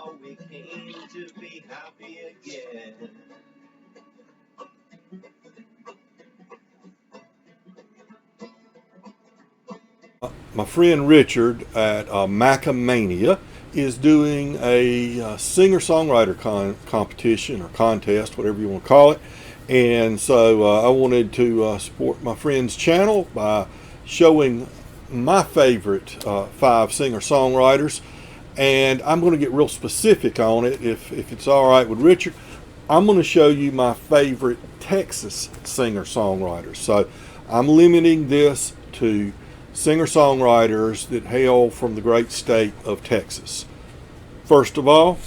how we came to be happy again. My friend Richard at MACCA Mania is doing a singer-songwriter competition or contest, whatever you want to call it. And so I wanted to support my friend's channel by showing my favorite 5 singer-songwriters. And I'm going to get real specific on it if it's all right with Richard. I'm going to show you my favorite Texas singer-songwriters. So I'm limiting this to singer-songwriters that hail from the great state of Texas. First of all,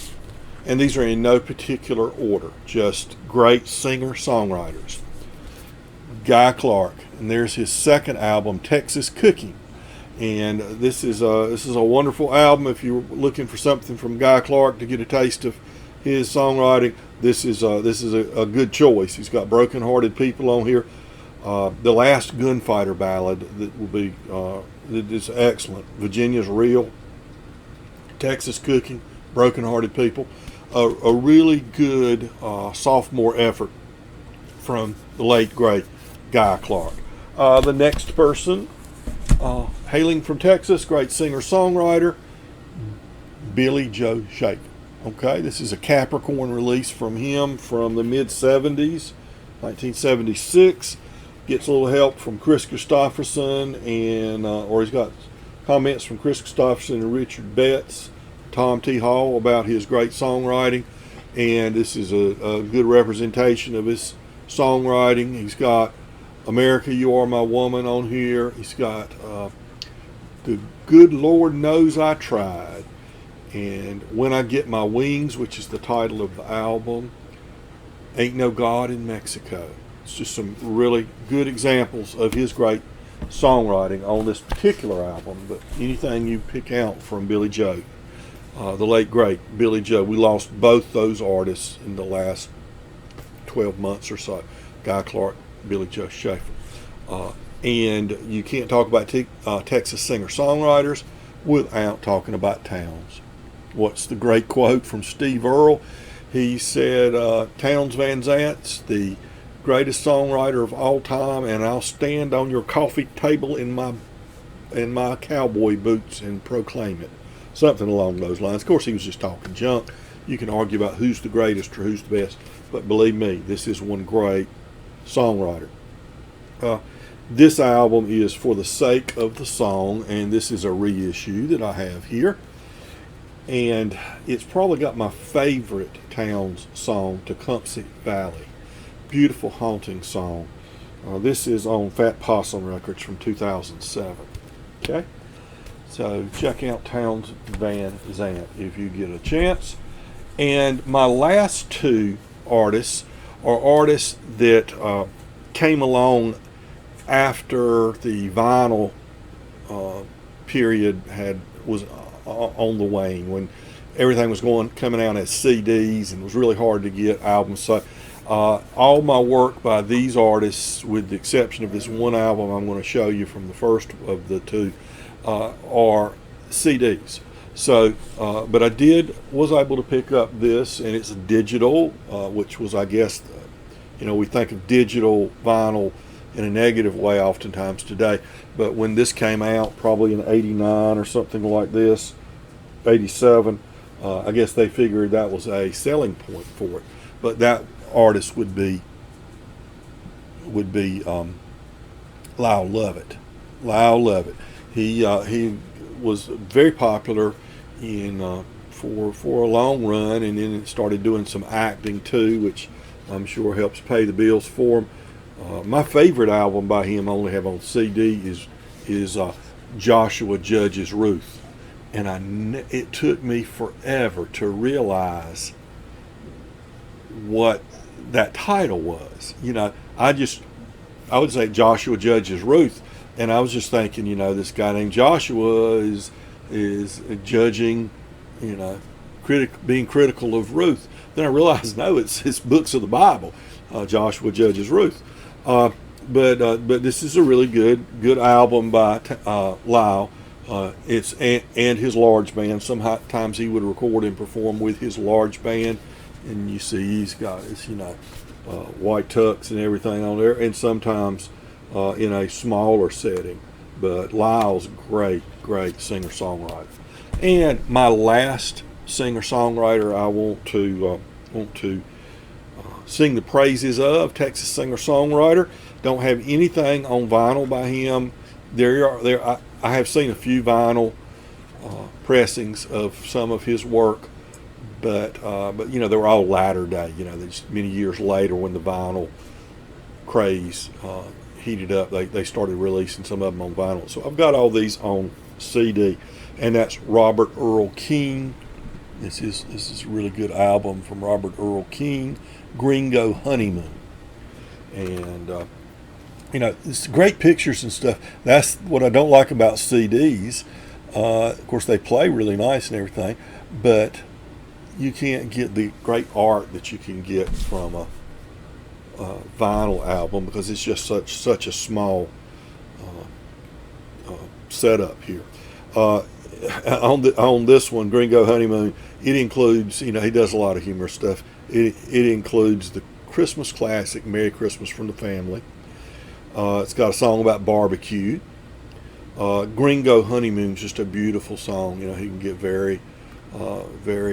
and these are in no particular order, just great singer-songwriters. Guy Clark, and there's his second album, Texas Cooking. And this is a wonderful album. If you're looking for something from Guy Clark to get a taste of his songwriting, this is a good choice. He's got Broken Hearted People on here. The Last Gunfighter Ballad that will be that is excellent. Virginia's Real, Texas Cooking, Broken Hearted People. A really good sophomore effort from the late great Guy Clark. The next person, hailing from Texas, great singer-songwriter, Billy Joe Schaefer. Okay, this is a Capricorn release from him from the mid-70s, 1976. Gets a little help from Chris Christopherson, and or he's got comments from Chris Christopherson and Richard Betts, Tom T. Hall about his great songwriting, and this is a good representation of his songwriting. He's got America, You Are My Woman on here. He's got The Good Lord Knows I Tried, and When I Get My Wings, which is the title of the album, Ain't No God in Mexico. It's just some really good examples of his great songwriting on this particular album. But anything you pick out from Billy Joe, the late great Billy Joe, we lost both those artists in the last 12 months or so. Guy Clark, Billy Joe Schaefer. And you can't talk about Texas singer-songwriters without talking about towns. What's the great quote from Steve Earle? He said, Townes Van Zant's the greatest songwriter of all time, and I'll stand on your coffee table in my cowboy boots and proclaim it. Something along those lines. Of course, he was just talking junk. You can argue about who's the greatest or who's the best, but believe me, this is one great songwriter. This album is For the Sake of the Song, and this is a reissue that I have here. And it's probably got my favorite Townes song, Tecumseh Valley. Beautiful, haunting song. This is on Fat Possum Records from 2007. Okay? So check out Townes Van Zant if you get a chance. And my last 2 artists are artists that came along after the vinyl period was on the wane, when everything was coming out as CDs and it was really hard to get albums. So all my work by these artists, with the exception of this one album I'm going to show you from the first of the 2, are CDs. So, but I was able to pick up this, and it's digital, which was, I guess, we think of digital vinyl in a negative way oftentimes today. But when this came out, probably in '89 or something like this, '87, I guess they figured that was a selling point for it. But that artist would be Lyle Lovett. Lyle Lovett. He was very popular for a long run, and then started doing some acting too, which I'm sure helps pay the bills for him. My favorite album by him I only have on CD is Joshua Judge's Ruth, and it took me forever to realize what that title was. I would say Joshua Judge's Ruth, and I was just thinking, this guy named Joshua is judging, being critical of Ruth. Then I realized, no, it's books of the Bible. Joshua Judge's Ruth. But this is a really good album by Lyle. And his large band. Sometimes he would record and perform with his large band, and you see he's got his white tux and everything on there, and sometimes in a smaller setting. But Lyle's great singer songwriter. And my last singer songwriter I want to sing the praises of, Texas singer songwriter. Don't have anything on vinyl by him. I have seen a few vinyl pressings of some of his work, but they were all latter day. Many years later when the vinyl craze heated up, they started releasing some of them on vinyl. So I've got all these on CD, and that's Robert Earl King. This is a really good album from Robert Earl King, Gringo Honeymoon, and it's great pictures and stuff. That's what I don't like about CDs. Of course, they play really nice and everything, but you can't get the great art that you can get from a vinyl album because it's just such a small setup here. On this one, Gringo Honeymoon, it includes, he does a lot of humorous stuff. It includes the Christmas classic, Merry Christmas from the Family. It's got a song about barbecue. Gringo Honeymoon's just a beautiful song. He can get very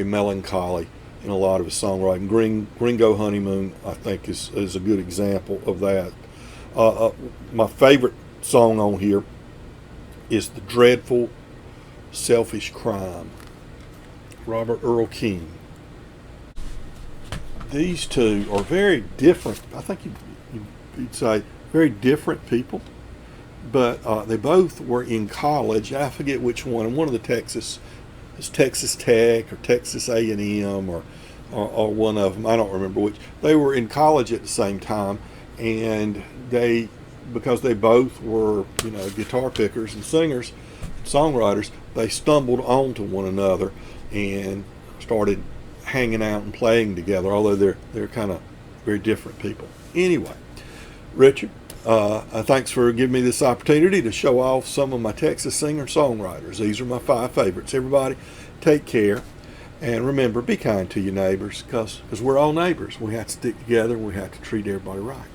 melancholy in a lot of his songwriting. Gringo Honeymoon, I think, is a good example of that. My favorite song on here is The Dreadful Selfish Crime, Robert Earl King. These two are very different. I think you'd say very different people, but they both were in college. I forget which one. And one of the Texas Tech or Texas A&M or one of them. I don't remember which. They were in college at the same time, and because they both were guitar pickers and singers, songwriters, they stumbled onto one another and started hanging out and playing together. Although they're kind of very different people. Anyway, Richard, thanks for giving me this opportunity to show off some of my Texas singer-songwriters. These are my 5 favorites. Everybody, take care. And remember, be kind to your neighbors because we're all neighbors. We have to stick together and we have to treat everybody right.